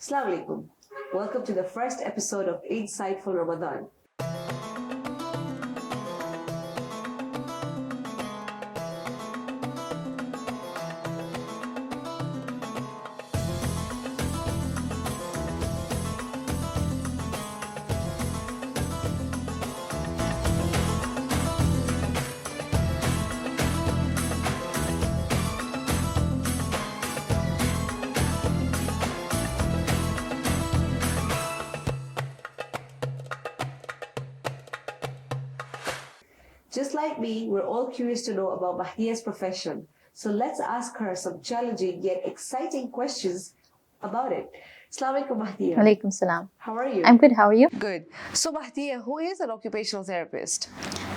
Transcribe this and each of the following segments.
Assalamu alaikum. Welcome to the first episode of Insightful Ramadan. Just like me, we're all curious to know about Mahdia's profession. So let's ask her some challenging yet exciting questions about it. Assalamu alaikum, Mahdia. Alaikum salam. How are you? I'm good. How are you? Good. So Mahdia, who is an occupational therapist?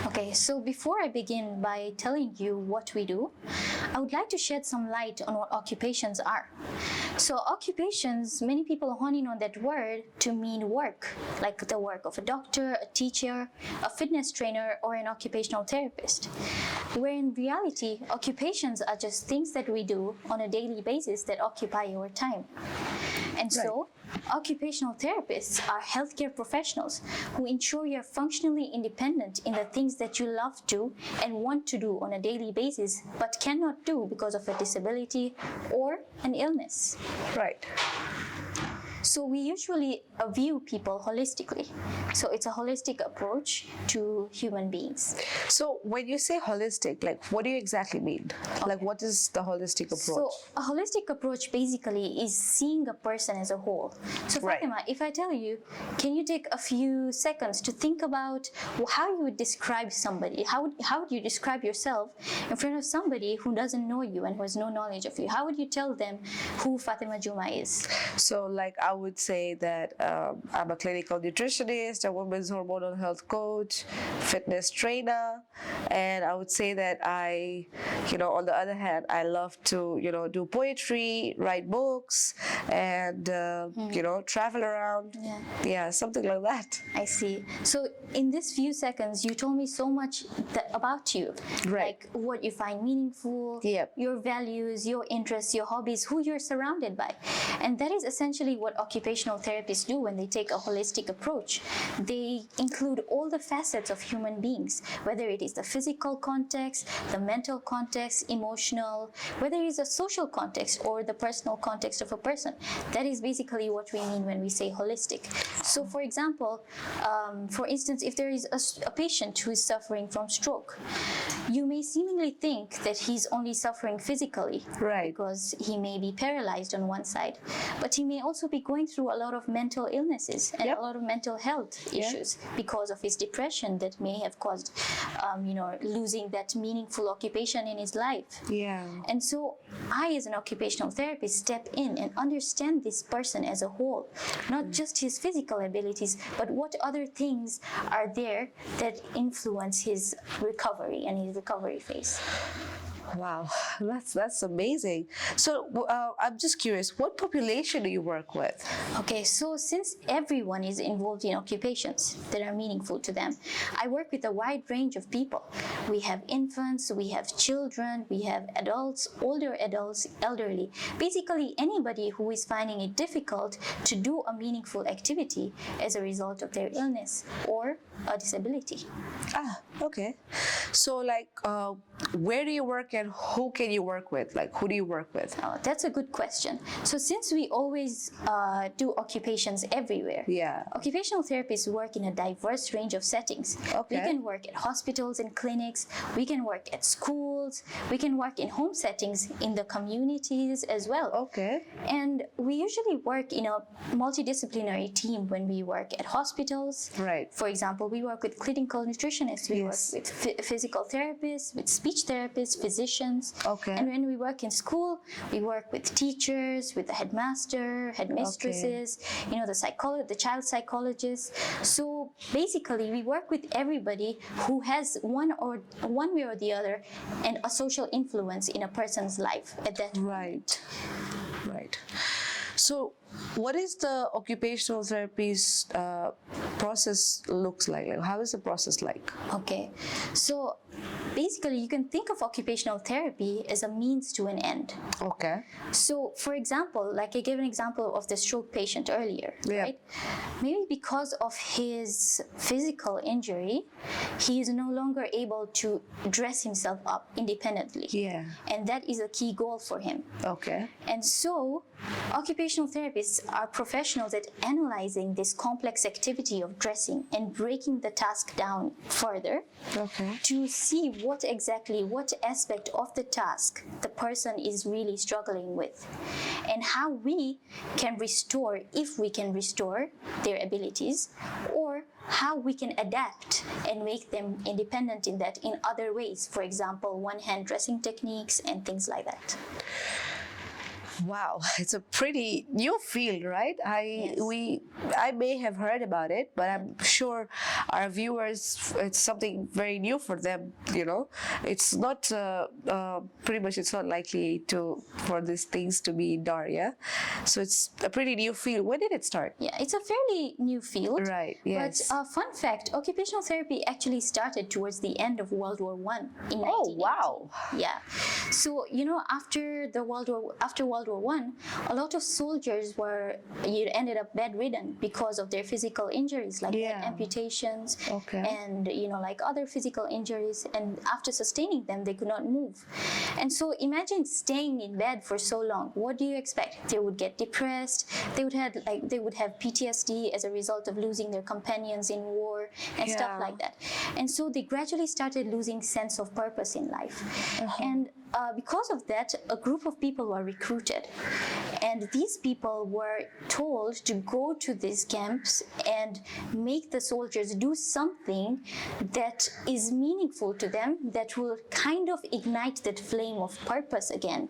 Okay, so before I begin by telling you what we do, I would like to shed some light on what occupations are. So occupations, many people hone in on that word to mean work, like the work of a doctor, a teacher, a fitness trainer, or an occupational therapist. Where in reality, occupations are just things that we do on a daily basis that occupy our time. And so, occupational therapists are healthcare professionals who ensure you're functionally independent in the things that you love to and want to do on a daily basis, but cannot do because of a disability or an illness. Right. So we usually view people holistically. So it's a holistic approach to human beings. So when you say holistic, like what do you exactly mean? Like what is the holistic approach? So a holistic approach basically is seeing a person as a whole. So Fatima, if I tell you, can you take a few seconds to think about how you would describe somebody? How would you describe yourself in front of somebody who doesn't know you and who has no knowledge of you? How would you tell them who Fatima Juma is? So like I would say that I'm a clinical nutritionist, a women's hormonal health coach, fitness trainer, and I would say that I, on the other hand, I love to, do poetry, write books, and, travel around. Yeah, something like that. I see. So in these few seconds, you told me so much about you. Right. Like what you find meaningful, your values, your interests, your hobbies, who you're surrounded by. And that is essentially what occupational therapists do when they take a holistic approach. They include all the facets of human beings, whether it is the physical context, the mental context, emotional, whether it is a social context or the personal context of a person. That is basically what we mean when we say holistic. So for example, for instance, if there is a patient who is suffering from stroke, you may seemingly think that he's only suffering physically, because he may be paralyzed on one side, but he may also be going through a lot of mental illnesses and a lot of mental health issues because of his depression that may have caused, losing that meaningful occupation in his life. Yeah. And so I, as an occupational therapist, step in and understand this person as a whole, not just his physical abilities, but what other things are there that influence his recovery and his recovery phase. Wow, that's amazing. So I'm just curious, what population do you work with? Okay, so since everyone is involved in occupations that are meaningful to them, I work with a wide range of people. We have infants, we have children, we have adults, older adults, elderly. Basically anybody who is finding it difficult to do a meaningful activity as a result of their illness or a disability. Ah, okay. So like, where do you work and who can you work with? Like, who do you work with? Oh, that's a good question. So since we always do occupations everywhere, occupational therapists work in a diverse range of settings. We can work at hospitals and clinics, we can work at schools, we can work in home settings in the communities as well. Okay. And we usually work in a multidisciplinary team when we work at hospitals. Right. For example, we work with clinical nutritionists, we work with physical therapists, with speech therapists, physicians. Okay. And when we work in school, we work with teachers, with the headmaster, headmistresses, the child psychologists. So basically, we work with everybody who has one way or the other and a social influence in a person's life at that moment. Right. So what is the occupational therapy's process looks like? Like, how is the process like? Okay, so basically you can think of occupational therapy as a means to an end. Okay. So for example, like I gave an example of the stroke patient earlier, Yeah. right? Maybe because of his physical injury, he is no longer able to dress himself up independently. Yeah. And that is a key goal for him. Okay. And so occupational therapists are professionals at analyzing this complex activity of dressing and breaking the task down further. Okay. To see what aspect of the task the person is really struggling with, and how we can restore, if we can restore their abilities, or how we can adapt and make them independent in that in other ways. For example, one-hand dressing techniques and things like that. Wow, it's a pretty new field, right? Yes. I may have heard about it, but I'm sure our viewers, it's something very new for them. You know, it's not pretty much. It's not likely for these things to be done. Yeah, so it's a pretty new field. When did it start? Yeah, it's a fairly new field. Right. Yes. But fun fact: occupational therapy actually started towards the end of World War I in 1918. Oh wow. Yeah. So after World War I, a lot of soldiers ended up bedridden because of their physical injuries, like Yeah. amputations, Okay. and like other physical injuries. And after sustaining them, they could not move. And so imagine staying in bed for so long. What do you expect? They would get depressed. They would have PTSD as a result of losing their companions in war and stuff Yeah. like that. And so they gradually started losing sense of purpose in life. And because of that, a group of people were recruited, and these people were told to go to these camps and make the soldiers do something that is meaningful to them, that will kind of ignite that flame of purpose again.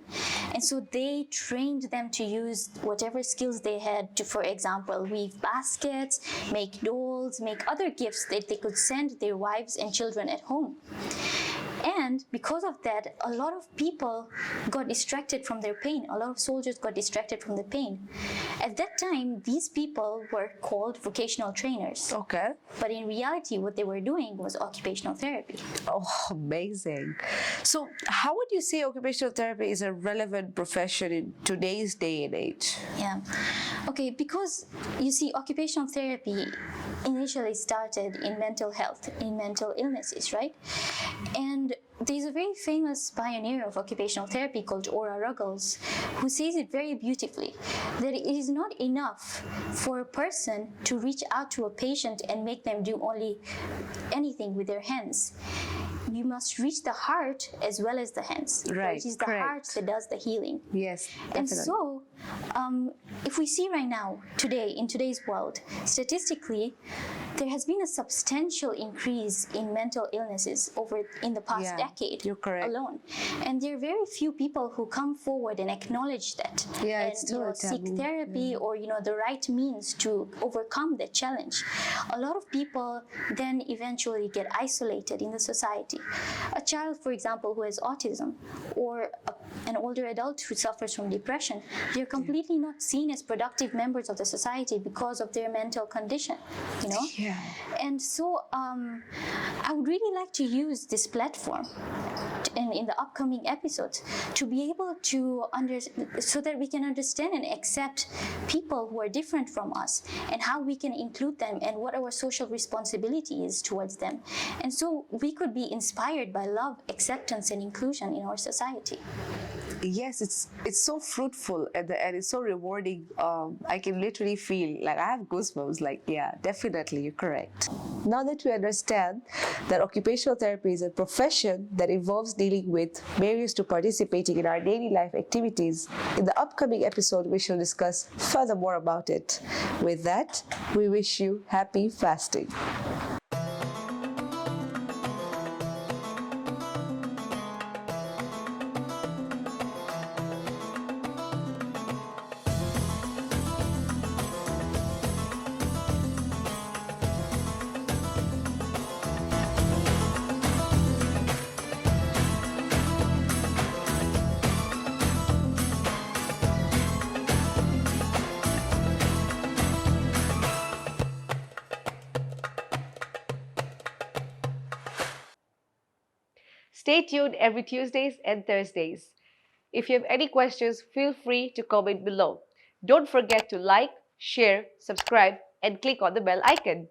And so they trained them to use whatever skills they had to, for example, weave baskets, make dolls, make other gifts that they could send their wives and children at home. And because of that, a lot of people got distracted from their pain. A lot of soldiers got distracted from the pain. At that time, these people were called vocational trainers. Okay. But in reality, what they were doing was occupational therapy. Oh, amazing. So, how would you say occupational therapy is a relevant profession in today's day and age? Yeah. Okay, because you see, occupational therapy initially started in mental health, in mental illnesses, right? And there's a very famous pioneer of occupational therapy called Ora Ruggles, who says it very beautifully, that it is not enough for a person to reach out to a patient and make them do only anything with their hands. You must reach the heart as well as the hands. Right, It is the correct. heart that does the healing. Yes, definitely. And so, if we see right now, in today's world, statistically, there has been a substantial increase in mental illnesses in the past Yeah, decade you're correct. alone. And there are very few people who come forward and acknowledge that. Yeah, and it's still a seek taboo. therapy or the right means to overcome that challenge. A lot of people then eventually get isolated in the society. A child, for example, who has autism, or an older adult who suffers from depression, they're completely not seen as productive members of the society because of their mental condition, Yeah. And so I would really like to use this platform in the upcoming episodes to be able to so that we can understand and accept people who are different from us, and how we can include them, and what our social responsibility is towards them. And so we could be inspired by love, acceptance, and inclusion in our society. Yes, it's so fruitful at the end. It's so rewarding. I can literally feel like I have goosebumps. Like, yeah, definitely, you're correct. Now that we understand that occupational therapy is a profession that involves dealing with barriers to participating in our daily life activities, in the upcoming episode we shall discuss further more about it. With that, we wish you happy fasting. Stay tuned every Tuesdays and Thursdays. If you have any questions, feel free to comment below. Don't forget to like, share, subscribe, and click on the bell icon.